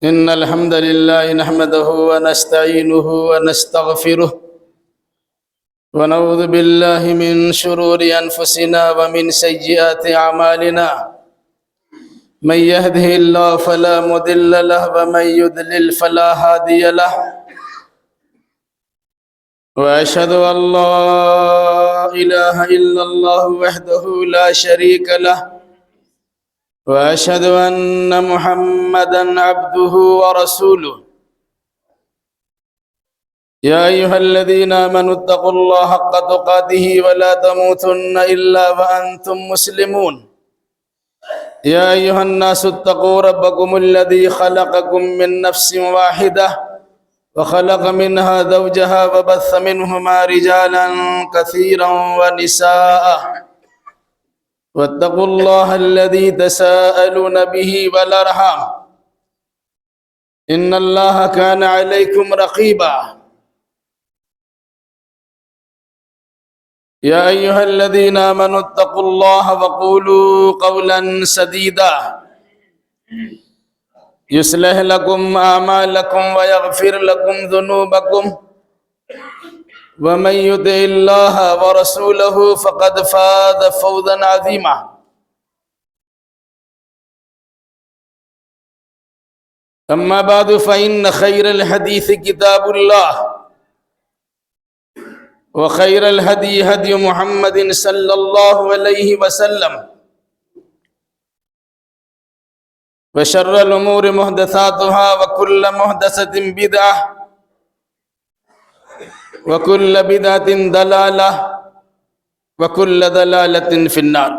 إن الحمد لله نحمده ونستعينه ونستغفره ونعوذ بالله من شرور أنفسنا ومن سيئات أعمالنا من يهده الله فلا مضل له ومن يضلل فلا هادي له وأشهد أن لا إله إلا الله وحده لا شريك له وأشهد أن محمدًا عبده ورسوله يا أيها الذين آمنوا اتقوا الله حق تقاته ولا تموتن إلا وأنتم مسلمون يا أيها الناس اتقوا ربكم الذي خلقكم من نفس واحدة وخلق منها زوجها وبث منهما رجالا كثيرا ونساء واتقوا الله الذي تساءلون به والأرحام إن الله كان عليكم رقيبا يا أيها الذين آمنوا اتقوا الله وقولوا قولا سديدا يصلح لكم أعمالكم ويغفر لكم ذنوبكم ومن يطع الله ورسوله فقد فاز فوزا عظيما أما بعد فإن خير الحديث كتاب الله وخير الهدي هدي محمد صلى الله عليه وسلم وشر الأمور محدثاتها وكل محدثة بدعة وكل بدعة ضلالة وكل ضلالة في النار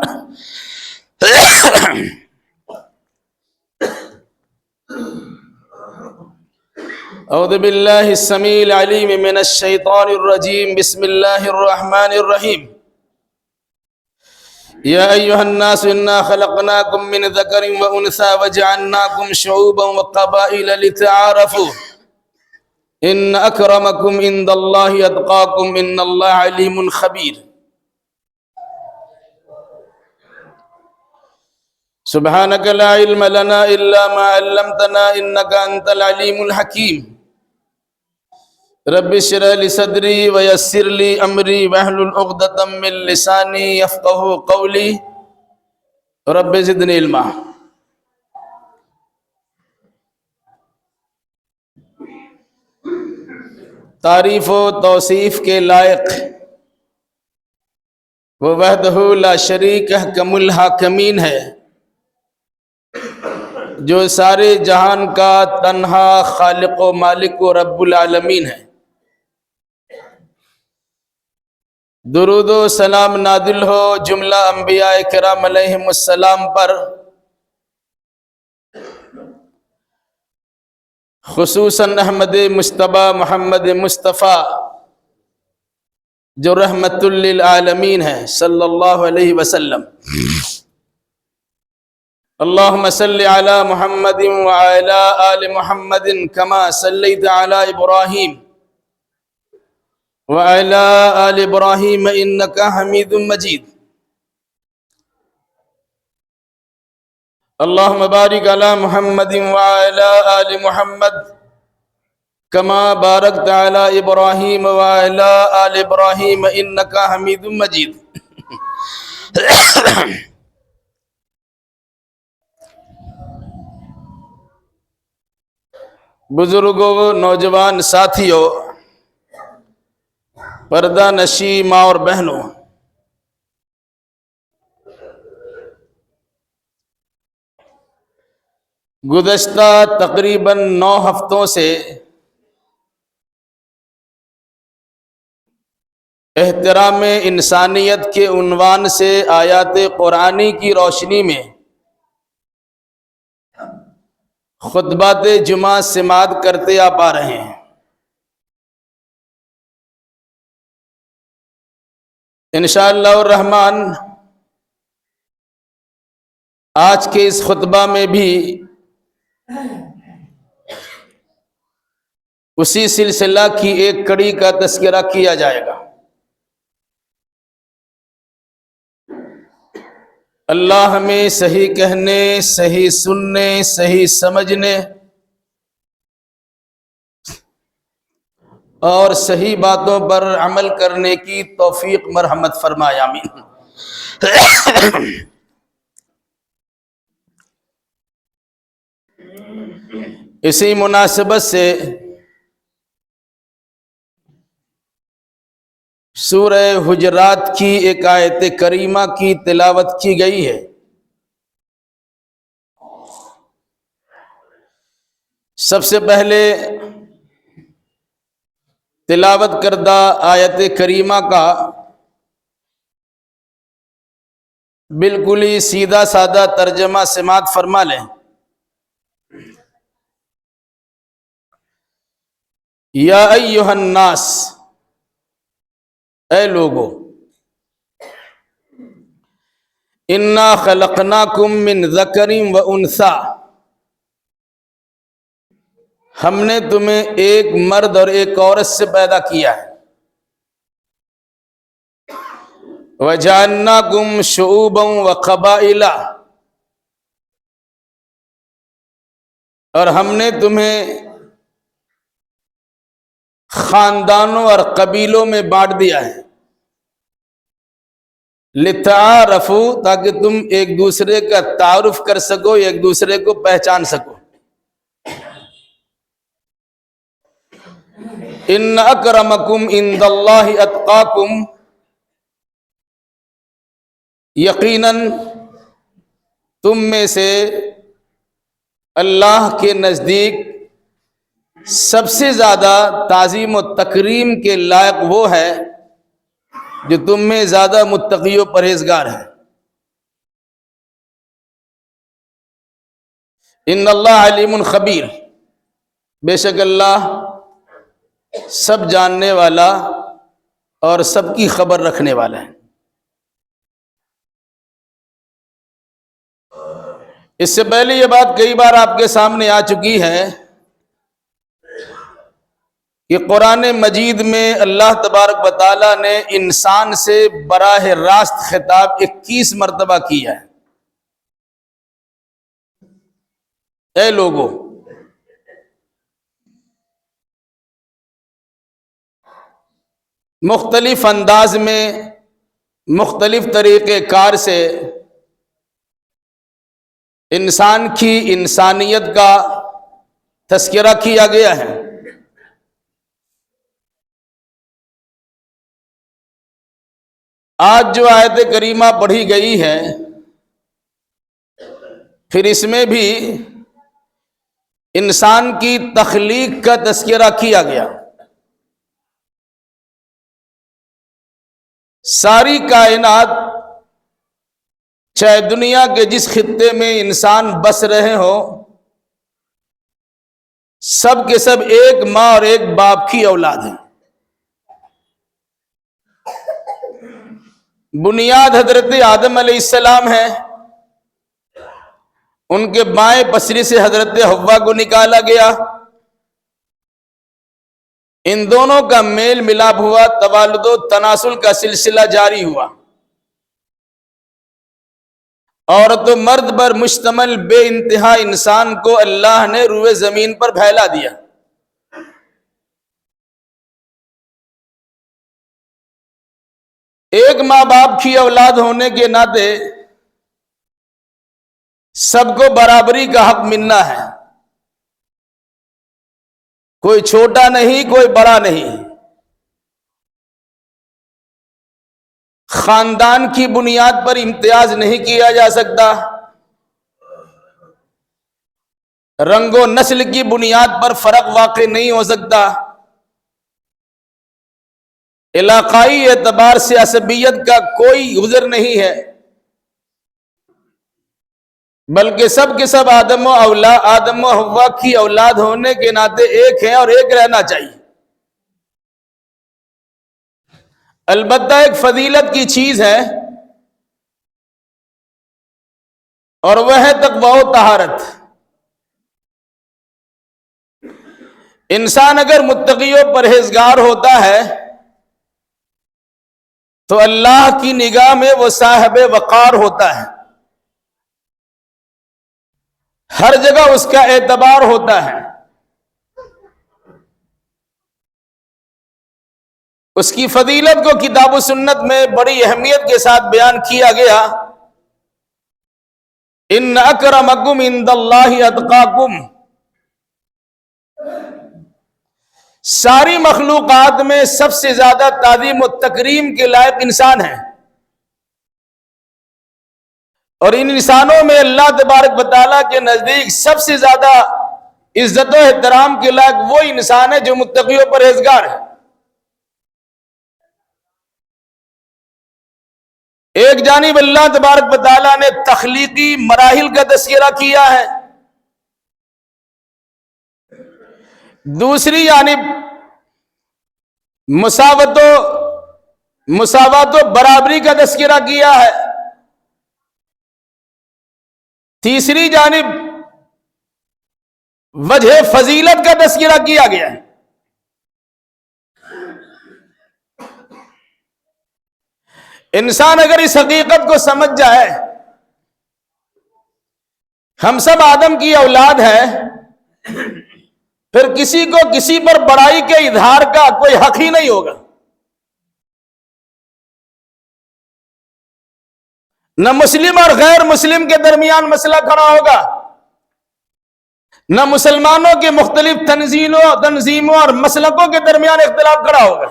أعوذ بالله السميع العليم من الشيطان الرجيم بسم الله الرحمن الرحيم يا أيها الناس إنا خلقناكم من ذكر وأنثى وجعلناكم شعوبا وقبائل لتعارفوا إن أكرمكم عند الله أتقاكم إن الله عليم خبير سبحانك لا علم لنا إلا ما علمتنا إنك أنت العليم الحكيم رب اشرح لي صدري ويسر لي أمري واحلل عقدة من لساني يفقهوا قولي رب زدني علما تعریف و توصیف کے لائق وہ وحدہ لا شریک حکم الحاکمین ہے جو سارے جہان کا تنہا خالق و مالک و رب العالمین ہے درود و سلام نازل ہو جملہ انبیاء کرام علیہم السلام پر خصوصاً احمد مجتبی محمد مصطفیٰ جو رحمت للعالمین ہے صلی اللہ علیہ وسلم اللہم صل علی محمد وعلی آل محمد کما صلیت علی ابراہیم وعلی آل ابراہیم انکا حمید مجید اللہم بارک علی محمد وعلی آل محمد کما بارکت علی ابراہیم وعلی آل ابراہیم انکا حمید مجید بزرگوں نوجوان ساتھیوں پردہ نشی ماں اور بہنوں گزشتہ تقریباً 9 ہفتوں سے احترام انسانیت کے عنوان سے آیات قرآنی کی روشنی میں خطبات جمعہ سماعت کرتے آ پا رہے ہیں انشاءاللہ الرحمن آج کے اس خطبہ میں بھی اسی سلسلہ کی ایک کڑی کا تذکرہ کیا جائے گا اللہ ہمیں صحیح کہنے، صحیح سننے، صحیح سمجھنے اور صحیح باتوں پر عمل کرنے کی توفیق مرحمت فرمائے، آمین۔ اسی مناسبت سے سورہ حجرات کی ایک آیت کریمہ کی تلاوت کی گئی ہے۔ سب سے پہلے تلاوت کردہ آیت کریمہ کا بالکل ہی سیدھا سادہ ترجمہ سماعت فرما لیں۔ یا ایہا الناس، اے لوگو، انا خلقناکم من ذکر و انثی، ہم نے تمہیں ایک مرد اور ایک عورت سے پیدا کیا ہے۔ وَجَعَلْنَاكُمْ شُعُوبًا وَقَبَائِلَ، اور ہم نے تمہیں خاندانوں اور قبیلوں میں بانٹ دیا ہے۔ لِتَعَارَفُوا، تاکہ تم ایک دوسرے کا تعارف کر سکو، ایک دوسرے کو پہچان سکو۔ ان اکرمکم عند اللہ اتقاکم، یقیناً تم میں سے اللہ کے نزدیک سب سے زیادہ تعظیم و تکریم کے لائق وہ ہے جو تم میں زیادہ متقی و پرہیزگار ہے۔ ان اللہ علیم خبیر، بے شک اللہ سب جاننے والا اور سب کی خبر رکھنے والا ہے۔ اس سے پہلے یہ بات کئی بار آپ کے سامنے آ چکی ہے کہ قرآن مجید میں اللہ تبارک و تعالیٰ نے انسان سے براہ راست خطاب 21 مرتبہ کیا ہے۔ اے لوگو، مختلف انداز میں، مختلف طریقہ کار سے انسان کی انسانیت کا تذکرہ کیا گیا ہے۔ آج جو آیت کریمہ پڑھی گئی ہے، پھر اس میں بھی انسان کی تخلیق کا تذکرہ کیا گیا۔ ساری کائنات، چاہے دنیا کے جس خطے میں انسان بس رہے ہوں، سب کے سب ایک ماں اور ایک باپ کی اولاد ہیں۔ بنیاد حضرت آدم علیہ السلام ہے، ان کے بائیں پسری سے حضرت حوا کو نکالا گیا، ان دونوں کا میل ملاپ ہوا، توالد و تناسل کا سلسلہ جاری ہوا۔ عورت و مرد پر مشتمل بے انتہا انسان کو اللہ نے روئے زمین پر پھیلا دیا۔ ایک ماں باپ کی اولاد ہونے کے ناطے سب کو برابری کا حق ملنا ہے، کوئی چھوٹا نہیں، کوئی بڑا نہیں۔ خاندان کی بنیاد پر امتیاز نہیں کیا جا سکتا، رنگ و نسل کی بنیاد پر فرق واقع نہیں ہو سکتا، علاقائی اعتبار سے عصبیت کا کوئی عذر نہیں ہے، بلکہ سب کے سب آدم و حوا کی اولاد ہونے کے ناطے ایک ہیں اور ایک رہنا چاہیے۔ البتہ ایک فضیلت کی چیز ہے، اور وہ ہے تقوی و طہارت۔ انسان اگر متقی و پرہیزگار ہوتا ہے تو اللہ کی نگاہ میں وہ صاحب وقار ہوتا ہے، ہر جگہ اس کا اعتبار ہوتا ہے۔ اس کی فضیلت کو کتاب و سنت میں بڑی اہمیت کے ساتھ بیان کیا گیا۔ ان اکرمکم عند اللہ اتقاکم، ساری مخلوقات میں سب سے زیادہ تعظیم و تکریم کے لائق انسان ہیں، اور ان انسانوں میں اللہ تبارک و تعالیٰ کے نزدیک سب سے زیادہ عزت و احترام کے لائق وہ انسان ہے جو متقی و پرہیزگار ہے۔ ایک جانب اللہ تبارک و تعالیٰ نے تخلیقی مراحل کا تذکرہ کیا ہے، دوسری جانب مساوات و برابری کا تذکرہ کیا ہے، تیسری جانب وجہ فضیلت کا تذکرہ کیا گیا ہے۔ انسان اگر اس حقیقت کو سمجھ جائے، ہم سب آدم کی اولاد ہے، پھر کسی کو کسی پر بڑائی کے اظہار کا کوئی حق ہی نہیں ہوگا۔ نہ مسلم اور غیر مسلم کے درمیان مسئلہ کھڑا ہوگا، نہ مسلمانوں کے مختلف تنظیموں اور مسلکوں کے درمیان اختلاف کھڑا ہوگا۔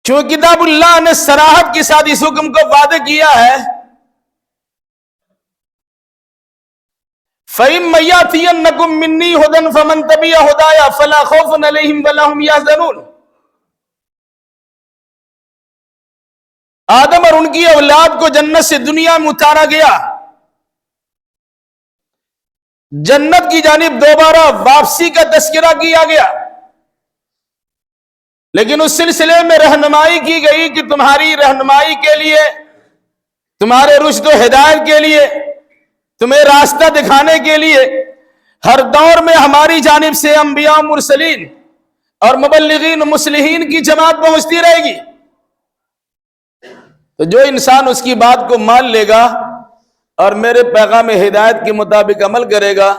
چونکہ کتاب اللہ نے صراحت کے ساتھ اس حکم کو واضح کیا ہے، فَإِمَّا يَأْتِيَنَّكُم مِّنِّي هُدًى فَمَن تَبِعَ هُدَايَ فَلَا خَوْفٌ عَلَيْهِمْ وَلَا هُمْ يَحْزَنُونَ۔ آدم اور ان کی اولاد کو جنت سے دنیا میں اتارا گیا، جنت کی جانب دوبارہ واپسی کا تذکرہ کیا گیا، لیکن اس سلسلے میں رہنمائی کی گئی کہ تمہاری رہنمائی کے لیے، تمہارے رشد و ہدایت کے لیے، تمہیں راستہ دکھانے کے لیے ہر دور میں ہماری جانب سے انبیاء مرسلین اور مبلغین و مصلحین کی جماعت پہنچتی رہے گی۔ تو جو انسان اس کی بات کو مان لے گا اور میرے پیغام ہدایت کے مطابق عمل کرے گا،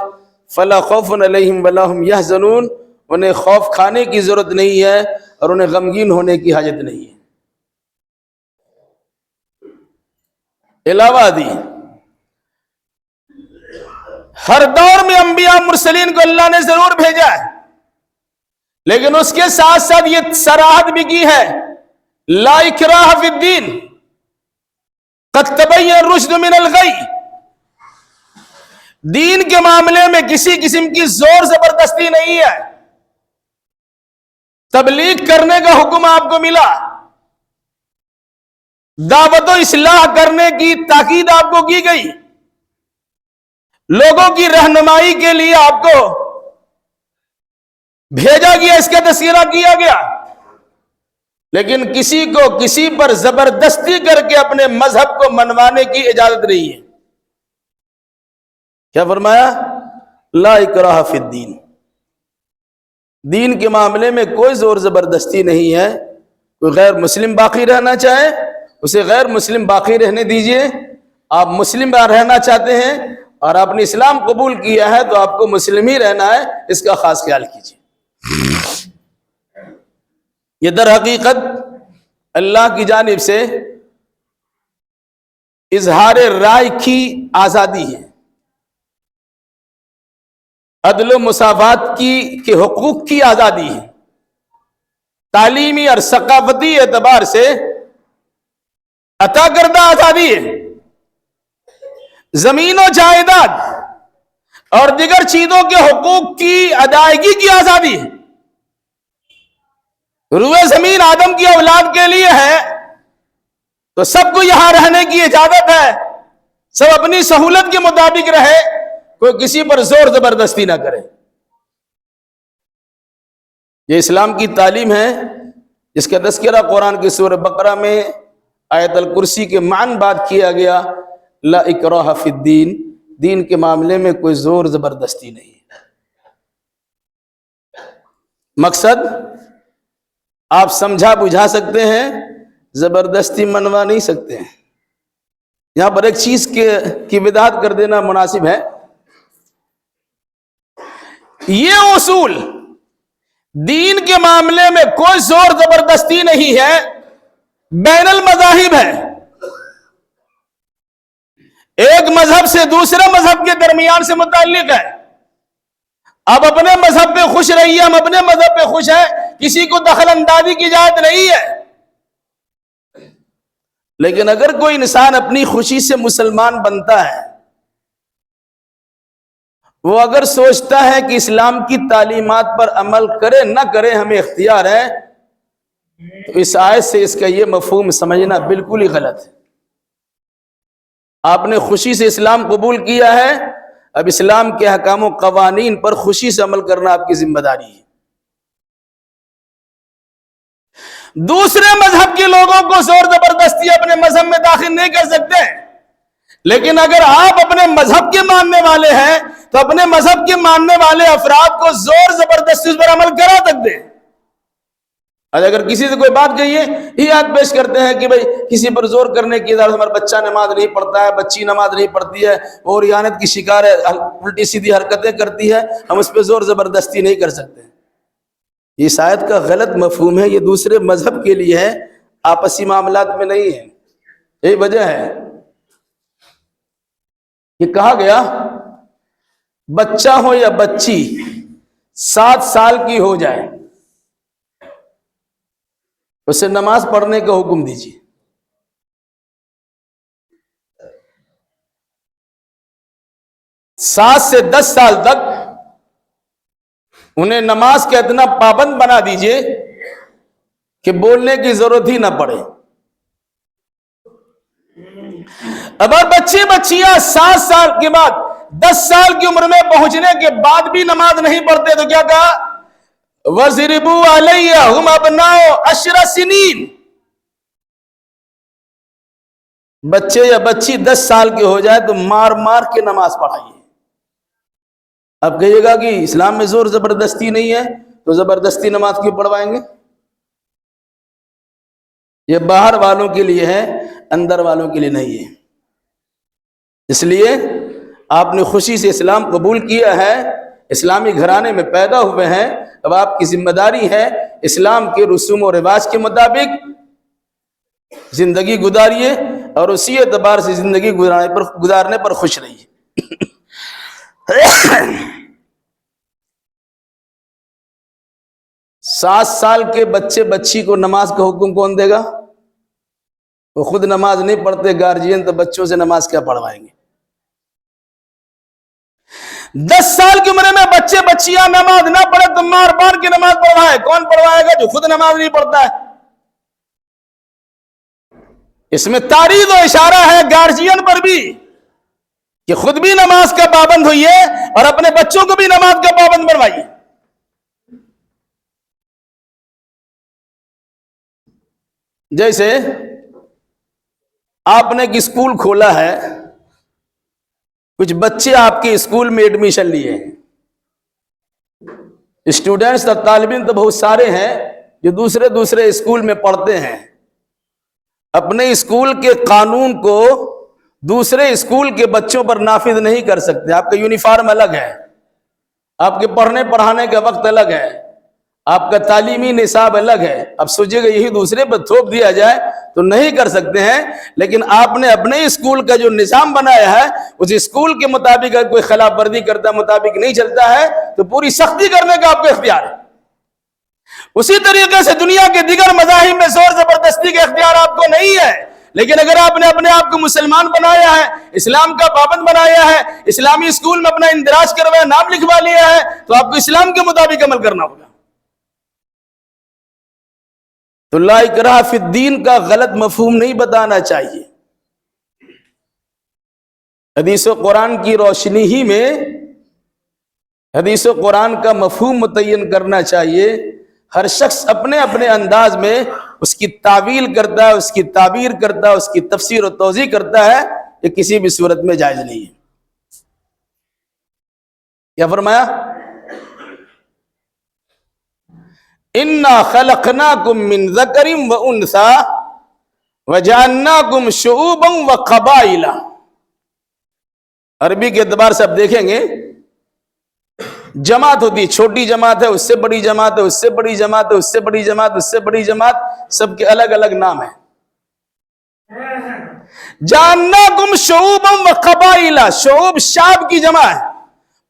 فلا خوف علیہم ولا ہم یحزنون، انہیں خوف کھانے کی ضرورت نہیں ہے اور انہیں غمگین ہونے کی حاجت نہیں ہے۔ علاوہ دی ہر دور میں انبیاء مرسلین کو اللہ نے ضرور بھیجا ہے، لیکن اس کے ساتھ ساتھ یہ صراحت بھی کی ہے، لا اکراہ فی الدین قد تبین الرشد من الغی، دین کے معاملے میں کسی قسم کی زور زبردستی نہیں ہے۔ تبلیغ کرنے کا حکم آپ کو ملا، دعوت و اصلاح کرنے کی تاکید آپ کو کی گئی، لوگوں کی رہنمائی کے لیے آپ کو بھیجا گیا، اس کا تذکرہ کیا گیا، لیکن کسی کو کسی پر زبردستی کر کے اپنے مذہب کو منوانے کی اجازت نہیں ہے۔ کیا فرمایا؟ لا اکراہ فی الدین، دین کے معاملے میں کوئی زور زبردستی نہیں ہے۔ کوئی غیر مسلم باقی رہنا چاہے اسے غیر مسلم باقی رہنے دیجئے، آپ مسلم رہنا چاہتے ہیں اور آپ نے اسلام قبول کیا ہے تو آپ کو مسلم ہی رہنا ہے، اس کا خاص خیال کیجئے۔ یہ در حقیقت اللہ کی جانب سے اظہار رائے کی آزادی ہے، عدل و مساوات کے حقوق کی آزادی ہے، تعلیمی اور ثقافتی اعتبار سے عطا کردہ آزادی ہے، زمین و جائیداد اور دیگر چیزوں کے حقوق کی ادائیگی کی آزادی ہے۔ روئے زمین آدم کی اولاد کے لیے ہے تو سب کو یہاں رہنے کی اجازت ہے، سب اپنی سہولت کے مطابق رہے، کوئی کسی پر زور زبردستی نہ کرے۔ یہ اسلام کی تعلیم ہے، جس کا تذکرہ قرآن کی سورہ بقرہ میں آیت الکرسی کے معنی بات کیا گیا، لا اکراہ فی الدین، دین کے معاملے میں کوئی زور زبردستی نہیں ہے۔ مقصد آپ سمجھا بجھا سکتے ہیں، زبردستی منوا نہیں سکتے ہیں۔ یہاں پر ایک چیز کی وضاحت کر دینا مناسب ہے یہ اصول دین کے معاملے میں کوئی زور زبردستی نہیں ہے، بین المذاہب ہے. ایک مذہب سے دوسرے مذہب کے درمیان سے متعلق ہے. اب اپنے مذہب پہ خوش رہیے، ہم اپنے مذہب پہ خوش ہیں، کسی کو دخل اندازی کی اجازت نہیں ہے. لیکن اگر کوئی انسان اپنی خوشی سے مسلمان بنتا ہے، وہ اگر سوچتا ہے کہ اسلام کی تعلیمات پر عمل کرے نہ کرے ہمیں اختیار ہے، تو اس آیت سے اس کا یہ مفہوم سمجھنا بالکل ہی غلط ہے. آپ نے خوشی سے اسلام قبول کیا ہے، اب اسلام کے احکام و قوانین پر خوشی سے عمل کرنا آپ کی ذمہ داری ہے. دوسرے مذہب کے لوگوں کو زور زبردستی اپنے مذہب میں داخل نہیں کر سکتے، لیکن اگر آپ اپنے مذہب کے ماننے والے ہیں تو اپنے مذہب کے ماننے والے افراد کو زور زبردستی اس پر عمل کرا سکتے ہیں. اگر کسی سے کوئی بات کہیے، یہ یاد پیش کرتے ہیں کہ بھئی کسی پر زور کرنے کی اجازت، ہمارا بچہ نماز نہیں پڑھتا ہے، بچی نماز نہیں پڑھتی ہے، اور یانت کی شکار ہے، الٹی سیدھی حرکتیں کرتی ہے، ہم اس پہ زور زبردستی نہیں کر سکتے. اس آیت کا غلط مفہوم ہے، یہ دوسرے مذہب کے لیے ہے، آپسی معاملات میں نہیں ہے. یہی وجہ ہے یہ کہا گیا بچہ ہو یا بچی 7 سال کی ہو جائے اسے نماز پڑھنے کا حکم دیجیے. 7 سے 10 سال تک انہیں نماز کے اتنا پابند بنا دیجیے کہ بولنے کی ضرورت ہی نہ پڑے. اگر بچیاں 7 سال کے بعد 10 سال کی عمر میں پہنچنے کے بعد بھی نماز نہیں پڑھتے تو کیا کہا؟ وَضْرِبُوا عَلَيْهُمْ أَبْنَاءُ 10 سِنِينَ. بچے یا بچی 10 سال کے ہو جائے تو مار مار کے نماز پڑھائیے. اب کہیے گا کہ اسلام میں زور زبردستی نہیں ہے تو زبردستی نماز کیوں پڑھوائیں گے؟ یہ باہر والوں کے لیے ہے، اندر والوں کے لیے نہیں ہے. اس لیے آپ نے خوشی سے اسلام قبول کیا ہے، اسلامی گھرانے میں پیدا ہوئے ہیں، اب آپ کی ذمہ داری ہے اسلام کے رسوم و رواج کے مطابق زندگی گزاریے اور اسی اعتبار سے زندگی گزارنے پر خوش رہیے. 7 سال کے بچے بچی کو نماز کا حکم کون دے گا؟ وہ خود نماز نہیں پڑھتے، گارجین تو بچوں سے نماز کیا پڑھوائیں گے؟ 10 سال کی عمر میں بچے بچیاں نماز نہ پڑھے تو مار مار کے نماز پڑھوائے. کون پڑھوائے گا؟ جو خود نماز نہیں پڑھتا ہے. اس میں تاریخ و اشارہ ہے گارجین پر بھی کہ خود بھی نماز کا پابند ہوئیے اور اپنے بچوں کو بھی نماز کا پابند بنوائیے. جیسے آپ نے ایک اسکول کھولا ہے، کچھ بچے آپ کے اسکول میں ایڈمیشن لیے ہیں. اسٹوڈنٹس اور طالب علم تو بہت سارے ہیں جو دوسرے اسکول میں پڑھتے ہیں. اپنے اسکول کے قانون کو دوسرے اسکول کے بچوں پر نافذ نہیں کر سکتے. آپ کا یونیفارم الگ ہے، آپ کے پڑھنے پڑھانے کا وقت الگ ہے، آپ کا تعلیمی نصاب الگ ہے. اب سوچئے گا یہی دوسرے پر تھوپ دیا جائے تو نہیں کر سکتے ہیں. لیکن آپ نے اپنے اسکول کا جو نظام بنایا ہے اس اسکول کے مطابق اگر کوئی خلاف ورزی کرتا مطابق نہیں چلتا ہے تو پوری سختی کرنے کا آپ کو اختیار ہے. اسی طریقے سے دنیا کے دیگر مذاہب میں زور زبردستی کا اختیار آپ کو نہیں ہے. لیکن اگر آپ نے اپنے آپ کو مسلمان بنایا ہے، اسلام کا پابند بنایا ہے، اسلامی اسکول میں اپنا اندراج کروایا، نام لکھوا لیا ہے، تو آپ کو اسلام کے مطابق عمل کرنا ہوگا. تو لا اکراہ فی الدین کا غلط مفہوم نہیں بتانا چاہیے. حدیث و قرآن کی روشنی ہی میں حدیث و قرآن کا مفہوم متعین کرنا چاہیے. ہر شخص اپنے اپنے انداز میں اس کی تعویل کرتا ہے، اس کی تعبیر کرتا ہے، اس کی تفسیر و توضیح کرتا ہے، یہ کسی بھی صورت میں جائز نہیں ہے. کیا فرمایا؟ اِنَّا خَلَقْنَاكُم مِّن ذَكَرٍ وَأُنثَىٰ وَجَعَلْنَاكُمْ شُعُوبًا وَقَبَائِلَ. عربی کے اعتبار سے آپ دیکھیں گے جماعت ہوتی ہے، چھوٹی جماعت ہے، اس سے بڑی جماعت ہے، اس سے بڑی جماعت ہے، اس سے بڑی جماعت، اس سے بڑی جماعت، سب کے الگ الگ نام ہیں۔ جعلناکم شعوبا و قبائل، شعوب شعب کی جمع ہے،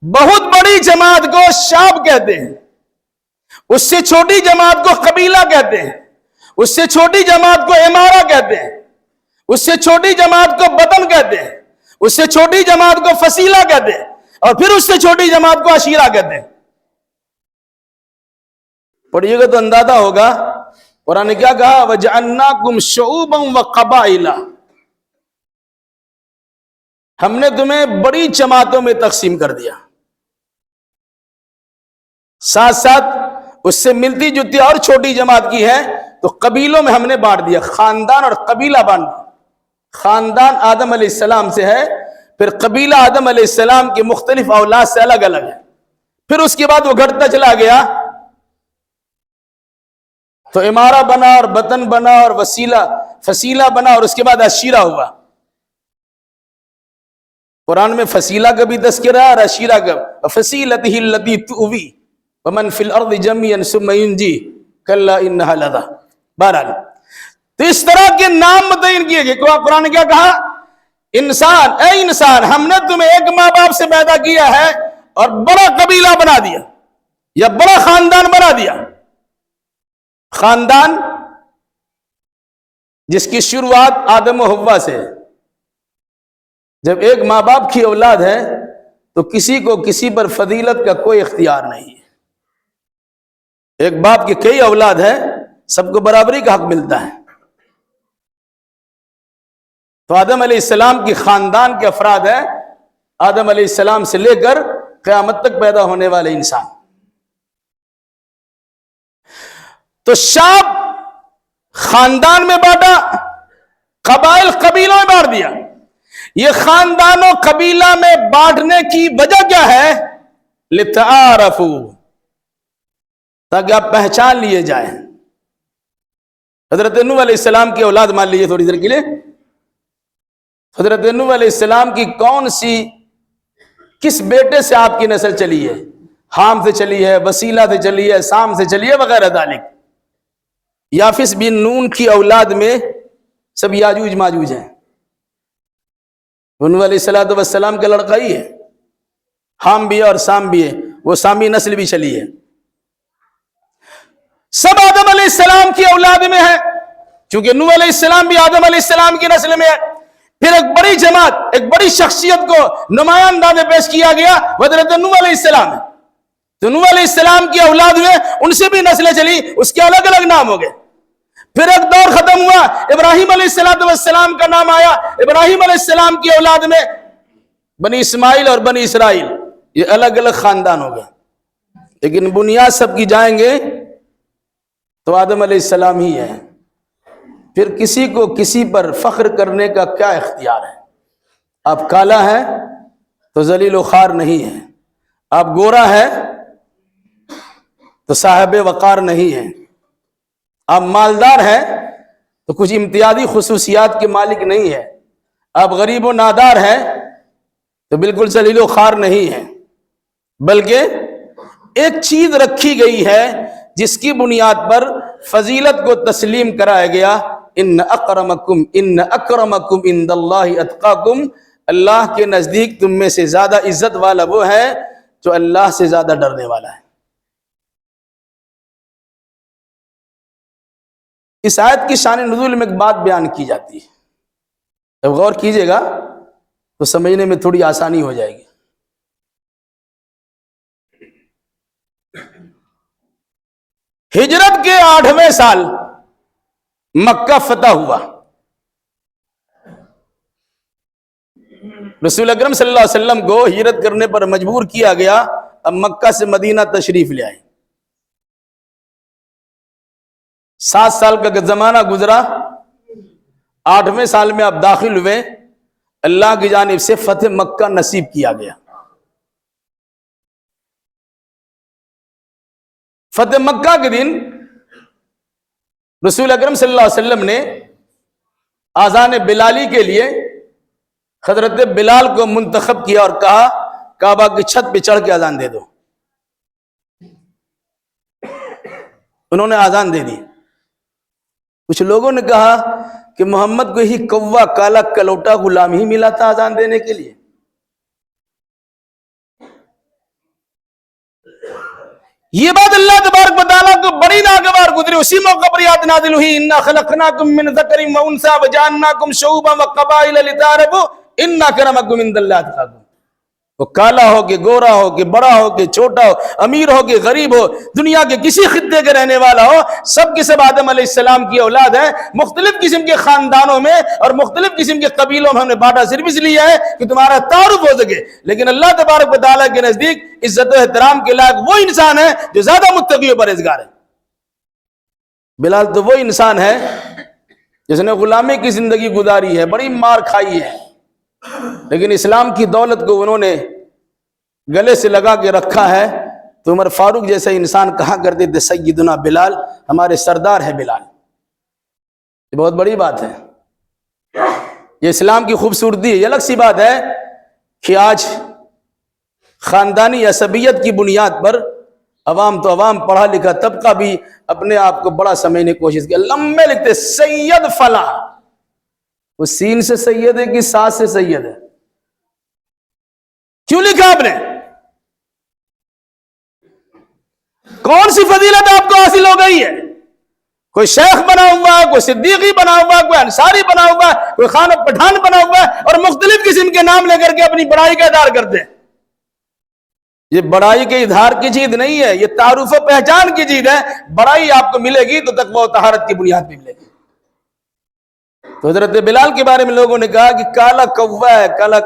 بہت بڑی جماعت کو شعب کہتے ہیں، اس سے چھوٹی جماعت کو قبیلہ کہتے ہیں، اس سے چھوٹی جماعت کو امارہ کہتے ہیں، اس سے چھوٹی جماعت کو بدن کہتے ہیں، اس سے چھوٹی جماعت کو فصیلہ کہتے ہیں، اور پھر اس سے چھوٹی جماعت کو عشیرہ کہتے ہیں۔ پڑھیے گا تو اندازہ ہوگا قرآن نے کیا کہا، وَجَعَلْنَاكُمْ شُعُوبًا وَقَبَائِلَ، ہم نے تمہیں بڑی جماعتوں میں تقسیم کر دیا، ساتھ ساتھ اس سے ملتی جلتی اور چھوٹی جماعت کی ہے تو قبیلوں میں ہم نے بانٹ دیا، خاندان اور قبیلہ بانٹ دیا۔ خاندان آدم علیہ السلام سے ہے، پھر قبیلہ آدم علیہ السلام کے مختلف اولاد سے الگ الگ ہے، پھر اس کے بعد وہ گھٹتا چلا گیا تو امارہ بنا اور بطن بنا اور فصیلہ بنا، اور اس کے بعد عشیرہ ہوا۔ قرآن میں فصیلہ کا بھی تذکرہ ہے اور عشیرہ کا، فصیلتہ التی تؤوی ومن فی الارض جميعا ثم ينجی کلا انہا لظی۔ بہرحال تو اس طرح کے نام متعین کیے گئے۔ قرآن نے کیا کہا، انسان، اے انسان، ہم نے تمہیں ایک ماں باپ سے پیدا کیا ہے اور بڑا قبیلہ بنا دیا یا بڑا خاندان بنا دیا۔ خاندان جس کی شروعات آدم و حوا سے ہے۔ جب ایک ماں باپ کی اولاد ہے تو کسی کو کسی پر فضیلت کا کوئی اختیار نہیں ہے۔ ایک باپ کی کئی اولاد ہے، سب کو برابری کا حق ملتا ہے۔ تو آدم علیہ السلام کی خاندان کے افراد ہیں، آدم علیہ السلام سے لے کر قیامت تک پیدا ہونے والے انسان۔ تو شعب خاندان میں بانٹا، قبائل قبیلوں میں بانٹ دیا۔ یہ خاندان و قبیلہ میں بانٹنے کی وجہ کیا ہے؟ لِتَعَارَفُوا، تاکہ آپ پہچان لیے جائیں۔ حضرت نوح علیہ السلام کی اولاد مان لیجیے تھوڑی دیر کے لیے، حضرت نوح علیہ السلام کی کس بیٹے سے آپ کی نسل چلی ہے؟ حام سے چلی ہے، وسیلہ سے چلی ہے، سام سے چلی ہے، وغیرہ ذالک۔ یافس بن نون کی اولاد میں سب یاجوج ماجوج ہیں۔ نوح علیہ السلام کا لڑکا ہی ہے، حام بھی ہے اور سام بھی ہے، وہ سامی نسل بھی چلی ہے۔ سب آدم علیہ السلام کی اولاد میں ہے، چونکہ نوح علیہ السلام بھی آدم علیہ السلام کی نسل میں ہے۔ پھر ایک بڑی جماعت، ایک بڑی شخصیت کو نمایاں انداز میں پیش کیا گیا، حضرت نوح علیہ السلام ہے۔ تو نوح علیہ السلام کی اولاد میں ان سے بھی نسلیں چلی، اس کے الگ الگ نام ہو گئے۔ پھر ایک دور ختم ہوا، ابراہیم علیہ السلام کا نام آیا، ابراہیم علیہ السلام کی اولاد میں بنی اسماعیل اور بنی اسرائیل، یہ الگ الگ خاندان ہو گئے، لیکن بنیاد سب کی جائیں گے تو آدم علیہ السلام ہی ہے۔ پھر کسی کو کسی پر فخر کرنے کا کیا اختیار ہے؟ آپ کالا ہے تو ذلیل و خوار نہیں ہے، آپ گورا ہے تو صاحب وقار نہیں ہے، آپ مالدار ہے تو کچھ امتیازی خصوصیات کے مالک نہیں ہے، آپ غریب و نادار ہے تو بالکل ذلیل و خوار نہیں ہے، بلکہ ایک چیز رکھی گئی ہے جس کی بنیاد پر فضیلت کو تسلیم کرایا گیا، ان اکرمکم عند اللہ اتقاکم، اللہ کے نزدیک تم میں سے زیادہ عزت والا وہ ہے جو اللہ سے زیادہ ڈرنے والا ہے۔ اس آیت کی شان نزول میں ایک بات بیان کی جاتی ہے، جب غور کیجئے گا تو سمجھنے میں تھوڑی آسانی ہو جائے گی۔ ہجرت کے 8ویں سال مکہ فتح ہوا، رسول اکرم صلی اللہ علیہ وسلم کو ہجرت کرنے پر مجبور کیا گیا، اب مکہ سے مدینہ تشریف لے آئے۔ 7 سال کا زمانہ گزرا، 8ویں سال میں آپ داخل ہوئے، اللہ کی جانب سے فتح مکہ نصیب کیا گیا۔ فتح مکہ کے دن رسول اکرم صلی اللہ علیہ وسلم نے آذان بلالی کے لیے حضرت بلال کو منتخب کیا اور کہا کعبہ کی چھت پہ چڑھ کے اذان دے دو۔ انہوں نے آزان دے دی. کچھ لوگوں نے کہا کہ محمد کو ہی کوا کالا کلوٹا غلام ہی ملا تھا آزان دینے کے لیے. یہ بات اللہ تبارک و تعالیٰ کو بڑی ناگوار گزری. اسی موقع پر یاد نازل ہوئی انا خلقناکم من ذکر و انثی وجعلناکم شعوبا وقبائل لتعارفوا ان اکرمکم عند اللہ اتقاکم. وہ کالا ہو کہ گورا ہو کہ بڑا ہو کہ چھوٹا ہو، امیر ہو کہ غریب ہو، دنیا کے کسی خطے کے رہنے والا ہو، سب کے سب آدم علیہ السلام کی اولاد ہیں. مختلف قسم کے خاندانوں میں اور مختلف قسم کے قبیلوں میں ہم نے بانٹا صرف اس لیے ہے کہ تمہارا تعارف ہو سکے. لیکن اللہ تبارک و تعالیٰ کے نزدیک عزت و احترام کے لائق وہ انسان ہے جو زیادہ متقی و پرہیزگار ہے. بلال تو وہ انسان ہے جس نے غلامی کی زندگی گزاری ہے، بڑی مار کھائی ہے، لیکن اسلام کی دولت کو انہوں نے گلے سے لگا کے رکھا ہے. تو عمر فاروق جیسے انسان کہا کرتے تھے سیدنا بلال ہمارے سردار ہے بلال. یہ بہت بڑی بات ہے، یہ اسلام کی خوبصورتی ہے. یہ الگ سی بات ہے کہ آج خاندانی عصبیت کی بنیاد پر عوام تو عوام، پڑھا لکھا طبقہ بھی اپنے آپ کو بڑا سمجھنے کی کوشش کی. لمبے لکھتے سید فلاں، وہ سین سے سید ہے کہ سا سے سید ہے؟ کیوں لکھا آپ نے؟ کون سی فضیلت آپ کو حاصل ہو گئی ہے؟ کوئی شیخ بنا ہوا ہے، کوئی صدیقی بنا ہوا ہے، کوئی انصاری بنا ہوا ہے، کوئی خان پٹھان بنا ہوا ہے، اور مختلف قسم کے نام لے کر کے اپنی بڑائی کا اظہار کرتے ہیں. یہ بڑائی کے اظہار کی چیز نہیں ہے، یہ تعارف و پہچان کی چیز ہے. بڑائی آپ کو ملے گی تو تقوی و طہارت کی بنیاد پہ ملے گی. تو حضرت بلال کے بارے میں لوگوں نے کہا کہ کالا کوا ہے، کالا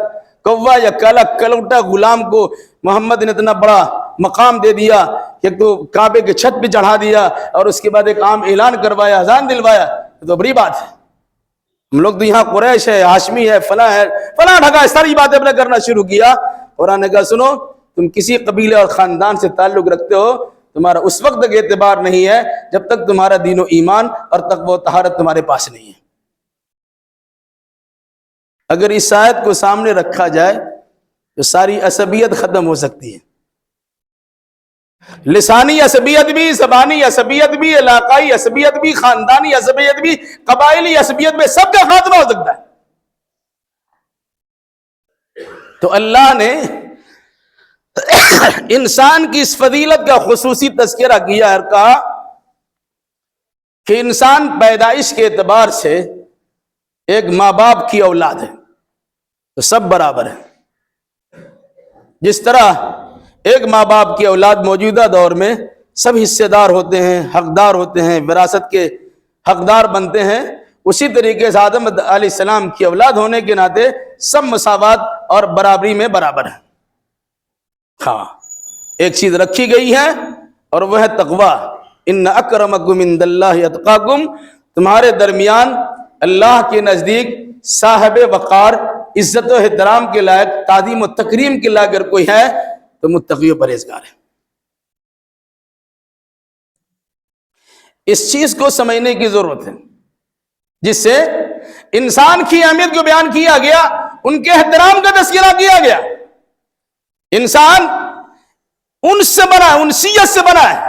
کوا یا کالا کلوٹا غلام کو محمد نے اتنا بڑا مقام دے دیا کہ تو کعبے کے چھت پہ چڑھا دیا اور اس کے بعد ایک عام اعلان کروایا، اذان دلوایا. تو بڑی بات ہے. ہم لوگ تو یہاں قریش ہے، ہاشمی ہے، فلاں ڈھگا ساری باتیں اپنے کرنا شروع کیا. قرآن نے کہا سنو، تم کسی قبیلے اور خاندان سے تعلق رکھتے ہو، تمہارا اس وقت تک اعتبار نہیں ہے جب تک تمہارا دین و ایمان اور تقوی و طہارت تمہارے پاس نہیں ہے. اگر اس آیت کو سامنے رکھا جائے تو ساری عصبیت ختم ہو سکتی ہے. لسانی عصبیت بھی، زبانی عصبیت بھی، علاقائی عصبیت بھی، خاندانی عصبیت بھی، قبائلی عصبیت بھی، سب کا خاتمہ ہو سکتا ہے. تو اللہ نے انسان کی اس فضیلت کا خصوصی تذکرہ کیا اور کہا کہ انسان پیدائش کے اعتبار سے ایک ماں باپ کی اولاد ہے تو سب برابر ہے. جس طرح ایک ماں باپ کی اولاد موجودہ دور میں سب حصے دار ہوتے ہیں، حقدار ہوتے ہیں، وراثت کے حقدار بنتے ہیں، اسی طریقے سے آدم علیہ السلام کی اولاد ہونے کے ناطے سب مساوات اور برابری میں برابر ہیں. ہاں، ایک چیز رکھی گئی ہے اور وہ ہے تقوی. ان اکرمکم عند اللہ اتقاکم. تمہارے درمیان اللہ کے نزدیک صاحب وقار، عزت و احترام کے لائق، تعظیم و تکریم کے لائق اگر کوئی ہے تو متقی و پرہیزگار ہے. اس چیز کو سمجھنے کی ضرورت ہے جس سے انسان کی اہمیت کو بیان کیا گیا، ان کے احترام کا تذکرہ کیا گیا. انسان انس سے بنا ہے، انسیت سے بنا ہے.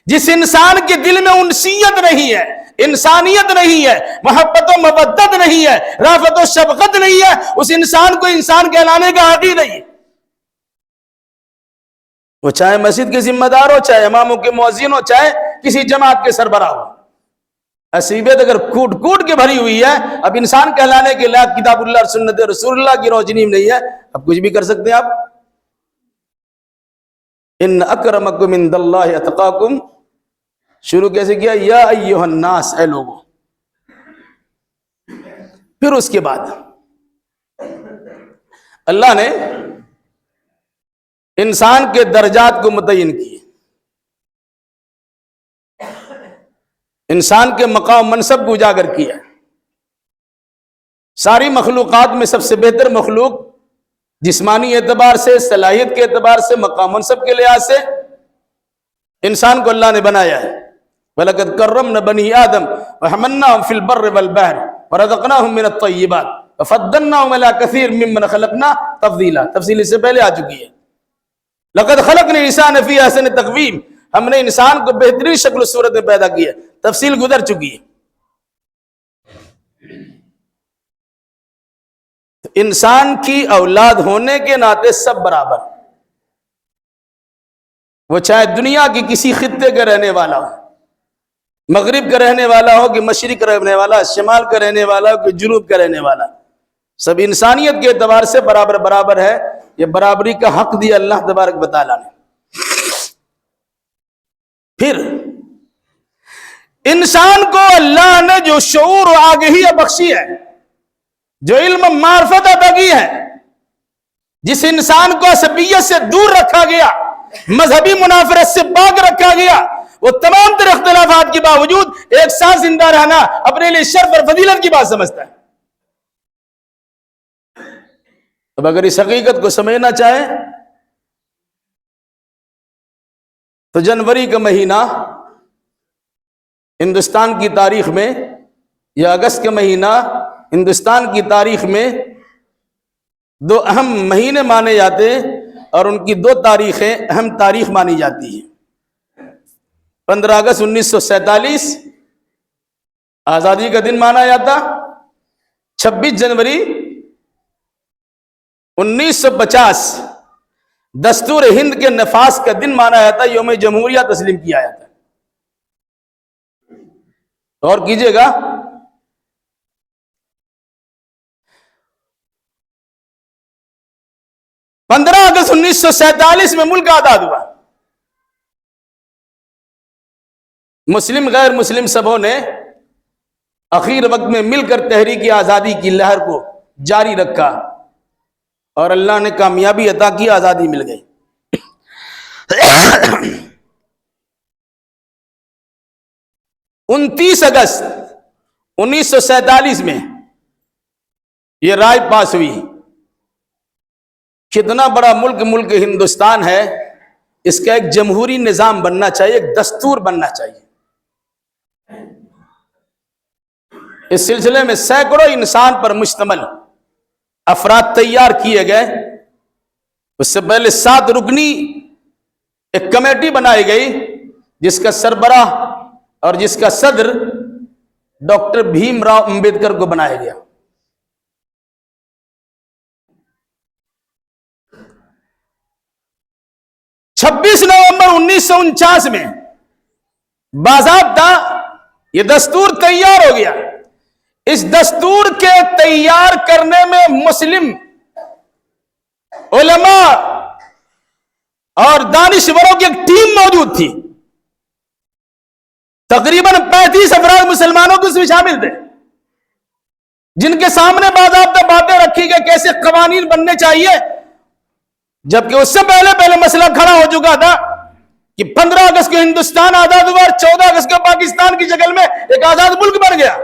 جس انسان کے دل میں انسیت نہیں ہے، انسانیت نہیں ہے، محبت و مودت نہیں ہے، رافت و شفقت نہیں ہے، اس انسان کو انسان کہلانے کا حق ہی نہیں ہے. وہ چاہے مسجد کے ذمہ دار ہو، چاہے اماموں کے مؤذن ہو، چاہے کسی جماعت کے سربراہ ہو. عصبیت اگر کوٹ کوٹ کے بھری ہوئی ہے، اب انسان کہلانے کے لائق کتاب اللہ اور سنت رسول اللہ کی روشنی میں نہیں ہے، اب کچھ بھی کر سکتے ہیں آپ. ان اکرمکم عند اللہ اتقاکم. شروع کیسے کیا؟ یا ایھا الناس، اے لوگوں. پھر اس کے بعد اللہ نے انسان کے درجات کو متعین کیے، انسان کے مقام منصب کو اجاگر کیا. ساری مخلوقات میں سب سے بہتر مخلوق جسمانی اعتبار سے، صلاحیت کے اعتبار سے، مقام منصب کے لحاظ سے انسان کو اللہ نے بنایا ہے. وَلَقَدْ كَرَّمْنَا بَنِي آدَمَ وَحَمَلْنَاهُمْ فِي الْبَرِّ وَالْبَحْرِ وَرَزَقْنَاهُمْ مِنَ الطَّيِّبَاتِ وَفَضَّلْنَاهُمْ عَلَىٰ كَثِيرٍ مِّمَّنْ خَلَقْنَا تَفْضِيلًا. تفصیل اس سے پہلے آ چکی ہے. لَقَدْ خَلَقْنَا الْإِنسَانَ فِي أَحْسَنِ تَقْوِيمٍ. ہم نے انسان کو بہترین شکل و صورت میں پیدا کیا، تفصیل گزر چکی ہے۔ انسان کی اولاد ہونے کے ناطے سب برابر، وہ چاہے دنیا کی کسی خطے کا رہنے والا ہو، مغرب کا رہنے والا ہو کہ مشرق کا رہنے والا، شمال کا رہنے والا ہو کہ جنوب کا رہنے والا، سب انسانیت کے اعتبار سے برابر ہے۔ یہ برابری کا حق دیا اللہ تبارک و تعالیٰ نے۔ پھر انسان کو اللہ نے جو شعور و آگہی بخشی ہے، جو علم معرفت عطا کی ہے، جس انسان کو عصبیت سے دور رکھا گیا، مذہبی منافرت سے پاک رکھا گیا، وہ تمام تر اختلافات کے باوجود ایک ساتھ زندہ رہنا اپنے لیے شرف اور فضیلت کی بات سمجھتا ہے۔ اب اگر اس حقیقت کو سمجھنا چاہیں تو جنوری کا مہینہ ہندوستان کی تاریخ میں، یا اگست کا مہینہ ہندوستان کی تاریخ میں دو اہم مہینے مانے جاتے ہیں، اور ان کی دو تاریخیں اہم تاریخ مانی جاتی ہیں۔ 15 اگست 1947 آزادی کا دن مانا جاتا، 26 جنوری 1950 دستور ہند کے نفاذ کا دن مانا جاتا، یوم جمہوریہ تسلیم کیا جاتا۔ اور کیجئے گا، 15 اگست 1947 میں ملک آزاد ہوا۔ مسلم غیر مسلم سبوں نے اخیر وقت میں مل کر تحریک آزادی کی لہر کو جاری رکھا، اور اللہ نے کامیابی عطا کی، آزادی مل گئی۔ 29 اگست 1947 میں یہ رائے پاس ہوئی، کتنا بڑا ملک ہندوستان ہے، اس کا ایک جمہوری نظام بننا چاہیے، ایک دستور بننا چاہیے۔ اس سلسلے میں سینکڑوں انسان پر مشتمل افراد تیار کیے گئے۔ اس سے پہلے 7 رکنی ایک کمیٹی بنائی گئی، جس کا سربراہ اور جس کا صدر ڈاکٹر بھیم راؤ امبیڈکر کو بنایا گیا۔ چھبیس نومبر 1949 میں باضابطہ یہ دستور تیار ہو گیا۔ اس دستور کے تیار کرنے میں مسلم علماء اور دانشوروں کی ایک ٹیم موجود تھی، تقریباً 35 افراد مسلمانوں کے اس میں شامل تھے، جن کے سامنے باضابطہ باتیں رکھی گئی کیسے قوانین بننے چاہیے، جبکہ اس سے پہلے مسئلہ کھڑا ہو چکا تھا کہ 15 اگست کو ہندوستان آزاد ہوا اور 14 اگست کو پاکستان کی شکل میں ایک آزاد ملک بن گیا۔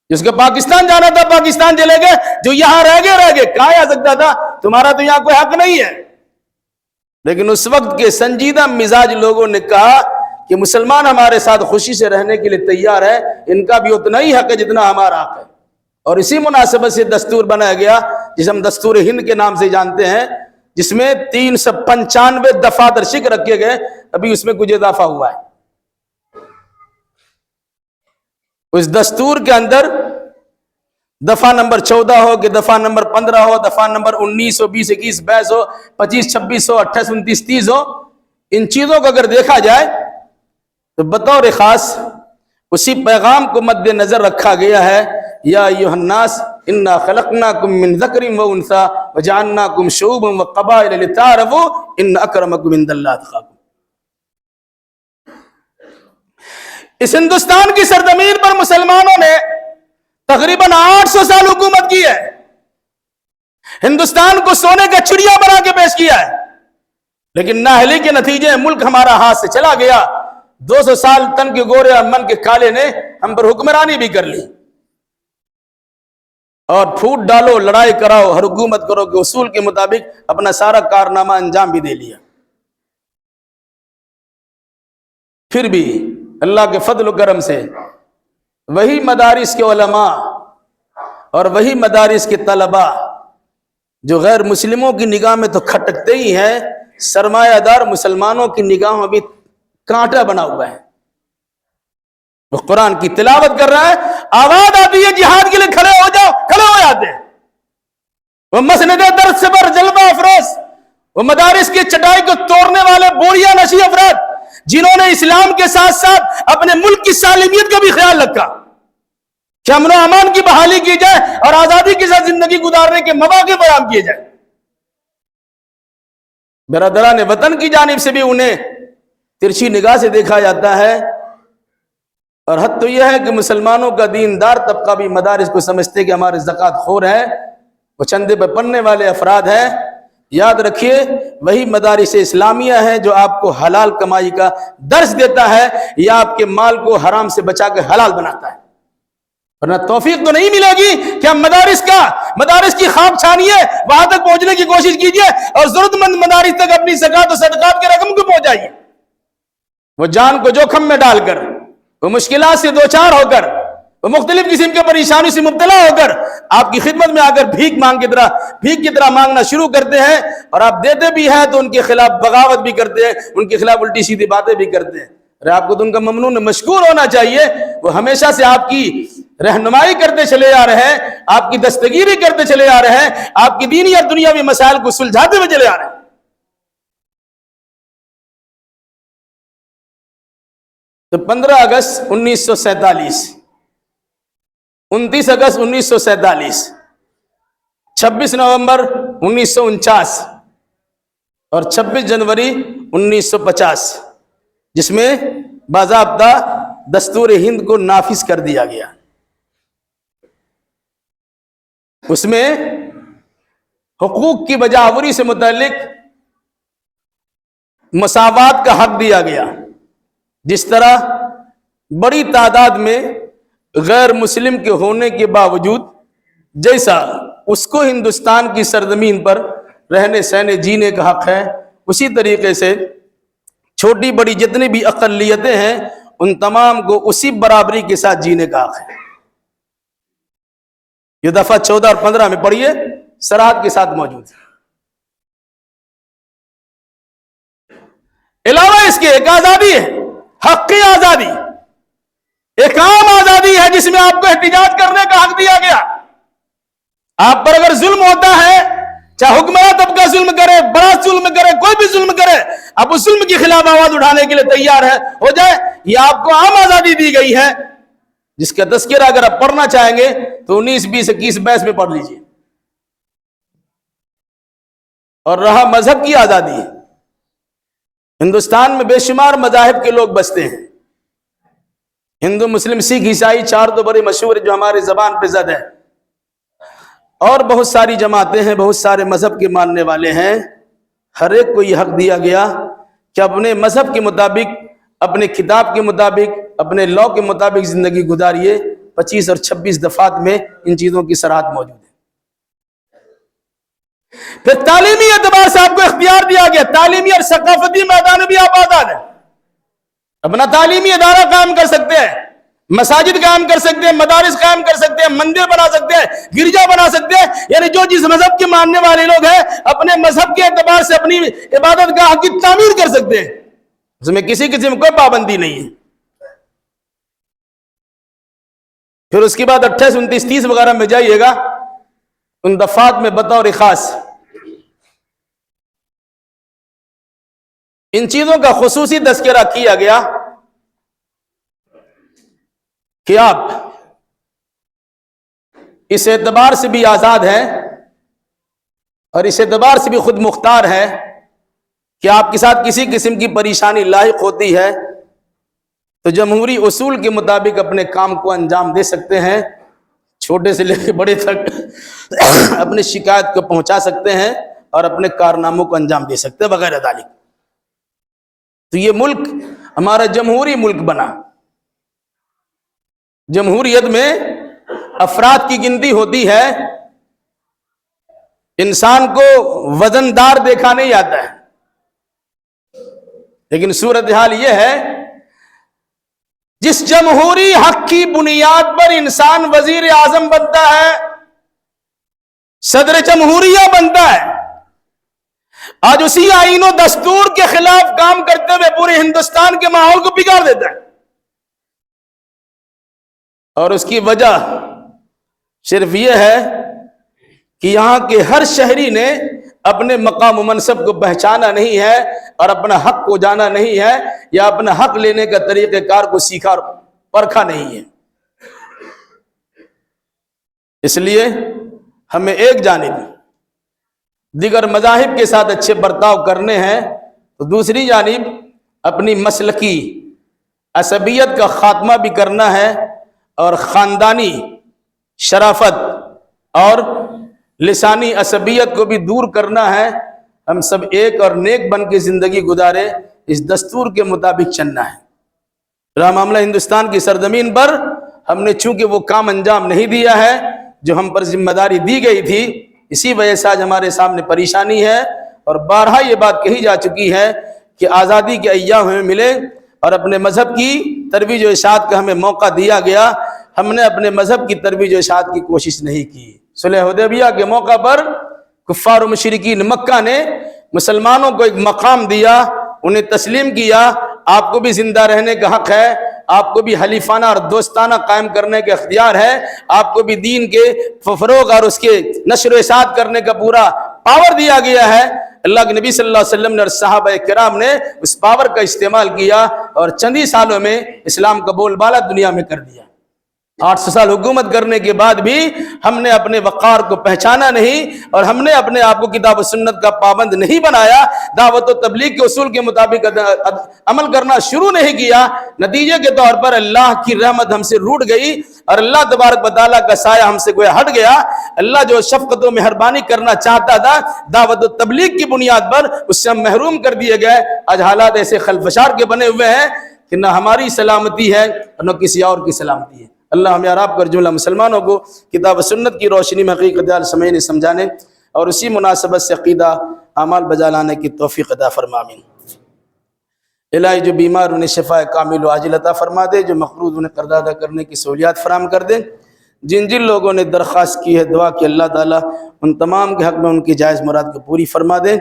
جس کو پاکستان جانا تھا پاکستان چلے گئے، جو یہاں رہ گئے، کہا جا سکتا تھا تمہارا تو یہاں کوئی حق نہیں ہے۔ لیکن اس وقت کے سنجیدہ مزاج لوگوں نے کہا کہ مسلمان ہمارے ساتھ خوشی سے رہنے کے لیے تیار ہے، ان کا بھی اتنا ہی حق ہے جتنا ہمارا حق ہے۔ اور اسی مناسبت سے دستور بنایا گیا، جسے ہم دستور ہند کے نام سے جانتے ہیں، جس میں 395 دفاتر شکل رکھے گئے، ابھی اس میں کچھ اضافہ ہوا ہے۔ اس دستور کے اندر دفعہ نمبر 14 ہو کہ دفعہ نمبر 15 ہو، دفعہ نمبر 19 ہو، 20 21 22 ہو، 25 26 ہو، 28 29 30 ہو، ان چیزوں کو اگر دیکھا جائے تو بطور خاص اسی پیغام کو مد نظر رکھا گیا ہے، یا ایھا الناس انا خلقناکم من ذکر و انثی وجعلناکم شعوبا وقبائل لتعارفوا ان اکرمکم عند اللہ اتقاکم۔ اس ہندوستان کی سرزمین پر مسلمانوں نے تقریباً 800 سال حکومت کی ہے، ہندوستان کو سونے کا چڑیا بنا کے پیش کیا ہے، لیکن نااہلی کے نتیجے ملک ہمارا ہاتھ سے چلا گیا۔ 200 سال تن کے گورے اور من کے کالے نے ہم پر حکمرانی بھی کر لی، اور پھوٹ ڈالو، لڑائی کراؤ، ہر حکومت کرو کہ اصول کے مطابق اپنا سارا کارنامہ انجام بھی دے لیا۔ پھر بھی اللہ کے فضل و کرم سے وہی مدارس کے علماء اور وہی مدارس کے طلباء جو غیر مسلموں کی نگاہ میں تو کھٹکتے ہی ہیں، سرمایہ دار مسلمانوں کی نگاہوں میں بھی کانٹا بنا ہوا ہے. وہ قرآن کی تلاوت کر رہا ہے, آواز آتی ہے جہاد کے لیے کھڑے ہو جاؤ, کھڑے ہو جاتے ہیں. وہ مسند درد سے بر جلوہ افروز, وہ مدارس کی چٹائی کو توڑنے والے بوریاں نشی افراد, جنہوں نے اسلام کے ساتھ ساتھ اپنے ملک کی سالمیت کا بھی خیال رکھا کہ امن و امان کی بحالی کی جائے اور آزادی کے ساتھ زندگی گزارنے کے مواقع فراہم کیے جائے. برادران وطن کی جانب سے بھی انہیں ترچھی نگاہ سے دیکھا جاتا ہے. اور حد تو یہ ہے کہ مسلمانوں کا دیندار طبقہ بھی مدارس کو سمجھتے کہ ہمارے زکوٰۃ خور ہیں, وہ چندے پہ پڑھنے والے افراد ہیں. یاد رکھیے وہی مدارس اسلامیہ ہیں جو آپ کو حلال کمائی کا درس دیتا ہے یا آپ کے مال کو حرام سے بچا کے حلال بناتا ہے. ورنہ توفیق تو نہیں ملے گی کہ ہم مدارس کی خواب چھانیے, وہاں تک پہنچنے کی کوشش کیجئے اور ضرورت مند مدارس تک اپنی زکوٰۃ و صدقات کے رقم کو پہنچائیے. وہ جان کو جوخم میں ڈال کر, وہ مشکلات سے دوچار ہو کر, وہ مختلف قسم کے پریشانی سے مبتلا ہو کر آپ کی خدمت میں آ کر بھیک کی طرح مانگنا شروع کرتے ہیں, اور آپ دیتے بھی ہیں تو ان کے خلاف بغاوت بھی کرتے ہیں, ان کے خلاف الٹی سیدھی باتیں بھی کرتے ہیں. اور آپ کو تو ان کا ممنون مشکور ہونا چاہیے. وہ ہمیشہ سے آپ کی رہنمائی کرتے چلے آ رہے ہیں, آپ کی دستگیری کرتے چلے آ رہے ہیں, آپ کی دینی اور دنیاوی مسائل کو سلجھاتے ہوئے چلے آ رہے ہیں. تو 15 اگست 1947, 29 اگست 1947, 26 نومبر 1949 اور 26 جنوری 1950, جس میں باضابطہ دستور ہند کو نافذ کر دیا گیا. اس میں حقوق کی بجاوری سے متعلق مساوات کا حق دیا گیا. جس طرح بڑی تعداد میں غیر مسلم کے ہونے کے باوجود جیسا اس کو ہندوستان کی سرزمین پر رہنے سہنے جینے کا حق ہے, اسی طریقے سے چھوٹی بڑی جتنی بھی اقلیتیں ہیں ان تمام کو اسی برابری کے ساتھ جینے کا حق ہے. یہ دفعہ 14 اور 15 میں پڑھیے, صراحت کے ساتھ موجود ہے. علاوہ اس کے ایک آزادی ہے, حقی آزادی, ایک عام آزادی ہے جس میں آپ کو احتجاج کرنے کا حق دیا گیا. آپ پر اگر ظلم ہوتا ہے, چاہے حکمراں طبقہ ظلم کرے, بڑا ظلم کرے, کوئی بھی ظلم کرے, آپ اس ظلم کے خلاف آواز اٹھانے کے لیے تیار ہے, ہو جائے. یہ آپ کو عام آزادی دی گئی ہے جس کا تذکرہ اگر آپ پڑھنا چاہیں گے تو 19, 20, 21, 22 میں پڑھ لیجئے. اور رہا مذہب کی آزادی, ہندوستان میں بے شمار مذاہب کے لوگ بستے ہیں. ہندو, مسلم, سکھ, عیسائی, 4 تو بڑے مشہور جو ہمارے زبان پہ زد ہے, اور بہت ساری جماعتیں ہیں, بہت سارے مذہب کے ماننے والے ہیں. ہر ایک کو یہ حق دیا گیا کہ اپنے مذہب کے مطابق, اپنے کتاب کے مطابق, اپنے لا کے مطابق زندگی گزاریے. 25 اور 26 دفعات میں ان چیزوں کی صراحت موجود ہے. پھر تعلیمی اعتبار سے آپ کو اختیار دیا گیا, تعلیمی اور ثقافتی میدان میں بھی آپ آزاد ہیں. اپنا تعلیمی ادارہ قائم کر سکتے ہیں, مساجد قائم کر سکتے ہیں, مدارس قائم کر سکتے ہیں, مندر بنا سکتے ہیں, گرجا بنا سکتے ہیں. یعنی جو جس مذہب کے ماننے والے لوگ ہیں اپنے مذہب کے اعتبار سے اپنی عبادت گاہ کی تعمیر کر سکتے ہیں, اس میں کسی قسم کوئی پابندی نہیں ہے. پھر اس کے بعد 28, 29, 30 وغیرہ میں جائیے گا, ان دفعات میں بطور خاص ان چیزوں کا خصوصی تذکرہ کیا گیا کہ آپ اس اعتبار سے بھی آزاد ہیں اور اس اعتبار سے بھی خود مختار ہیں کہ آپ کے ساتھ کسی قسم کی پریشانی لاحق ہوتی ہے تو جمہوری اصول کے مطابق اپنے کام کو انجام دے سکتے ہیں, چھوٹے سے لے کے بڑے تک اپنی شکایت کو پہنچا سکتے ہیں اور اپنے کارناموں کو انجام دے سکتے ہیں وغیرہ ذالک. تو یہ ملک ہمارا جمہوری ملک بنا. جمہوریت میں افراد کی گنتی ہوتی ہے, انسان کو وزندار دیکھا نہیں جاتا ہے. لیکن صورتحال یہ ہے جس جمہوری حق کی بنیاد پر انسان وزیر اعظم بنتا ہے, صدر جمہوریہ بنتا ہے, آج اسی آئین و دستور کے خلاف کام کرتے ہوئے پورے ہندوستان کے ماحول کو بگاڑ دیتا ہے. اور اس کی وجہ صرف یہ ہے کہ یہاں کے ہر شہری نے اپنے مقام و منصب کو پہچانا نہیں ہے اور اپنا حق کو جانا نہیں ہے, یا اپنا حق لینے کا طریقہ کار کو سیکھا اور پرکھا نہیں ہے. اس لیے ہمیں ایک جانب دیگر مذاہب کے ساتھ اچھے برتاؤ کرنے ہیں, تو دوسری جانب اپنی مسلکی عصبیت کا خاتمہ بھی کرنا ہے اور خاندانی شرافت اور لسانی عصبیت کو بھی دور کرنا ہے. ہم سب ایک اور نیک بن کے زندگی گزارے, اس دستور کے مطابق چلنا ہے. رہا معاملہ ہندوستان کی سرزمین پر, ہم نے چونکہ وہ کام انجام نہیں دیا ہے جو ہم پر ذمہ داری دی گئی تھی, اسی وجہ سے آج ہمارے سامنے پریشانی ہے. اور بارہا یہ بات کہی جا چکی ہے کہ آزادی کے ایام ہمیں ملے اور اپنے مذہب کی ترویج و اشاعت کا ہمیں موقع دیا گیا, ہم نے اپنے مذہب کی ترویج و اشاعت کی کوشش نہیں کی. صلح حدیبیہ کے موقع پر کفار و مشرکین مکہ نے مسلمانوں کو ایک مقام دیا, انہیں تسلیم کیا, آپ کو بھی زندہ رہنے کا حق ہے, آپ کو بھی حلیفانہ اور دوستانہ قائم کرنے کا اختیار ہے, آپ کو بھی دین کے فروغ اور اس کے نشر و اشاعت کرنے کا پورا پاور دیا گیا ہے. اللہ کے نبی صلی اللہ علیہ وسلم نے اور صحابہ کرام نے اس پاور کا استعمال کیا اور چند ہی سالوں میں اسلام کا بول بالا دنیا میں کر دیا. 800 سال حکومت کرنے کے بعد بھی ہم نے اپنے وقار کو پہچانا نہیں اور ہم نے اپنے آپ کو کتاب و سنت کا پابند نہیں بنایا, دعوت و تبلیغ کے اصول کے مطابق عمل کرنا شروع نہیں کیا. نتیجے کے طور پر اللہ کی رحمت ہم سے روٹ گئی اور اللہ تبارک و تعالیٰ کا سایہ ہم سے گویا ہٹ گیا. اللہ جو شفقت و مہربانی کرنا چاہتا تھا دعوت و تبلیغ کی بنیاد پر, اس سے ہم محروم کر دیے گئے. آج حالات ایسے خلفشار کے بنے ہوئے ہیں کہ نہ ہماری سلامتی ہے اور نہ کسی اور کی سلامتی ہے. اللہ ہمیں اور آپ پر جملہ مسلمانوں کو کتاب و سنت کی روشنی میں حقیقت حال سمجھنے سمجھانے اور اسی مناسبت سے عقیدہ اعمال بجا لانے کی توفیق عطا فرما. آمین. الہی جو بیمار انہیں شفا کامل و عاجل عطا فرما دے, جو مقروض انہیں قرض ادا کرنے کی سہولیات فراہم کر دے. جن جن لوگوں نے درخواست کی ہے دعا کہ اللہ تعالیٰ ان تمام کے حق میں ان کی جائز مراد کو پوری فرما دے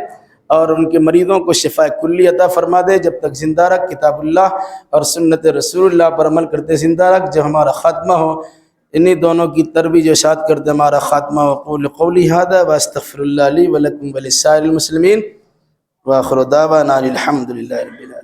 اور ان کے مریضوں کو شفا کلی عطا فرما دے. جب تک زندہ رکھ کتاب اللہ اور سنت رسول اللہ پر عمل کرتے زندہ رکھ. جب ہمارا خاتمہ ہو انہی دونوں کی ترویج و اشاعت کرتے ہمارا خاتمہ ہو. اقول قولی ھذا واستغفر اللہ لی ولکم ولسائر المسلمین واخر دعوانا الحمد للہ رب العالمین.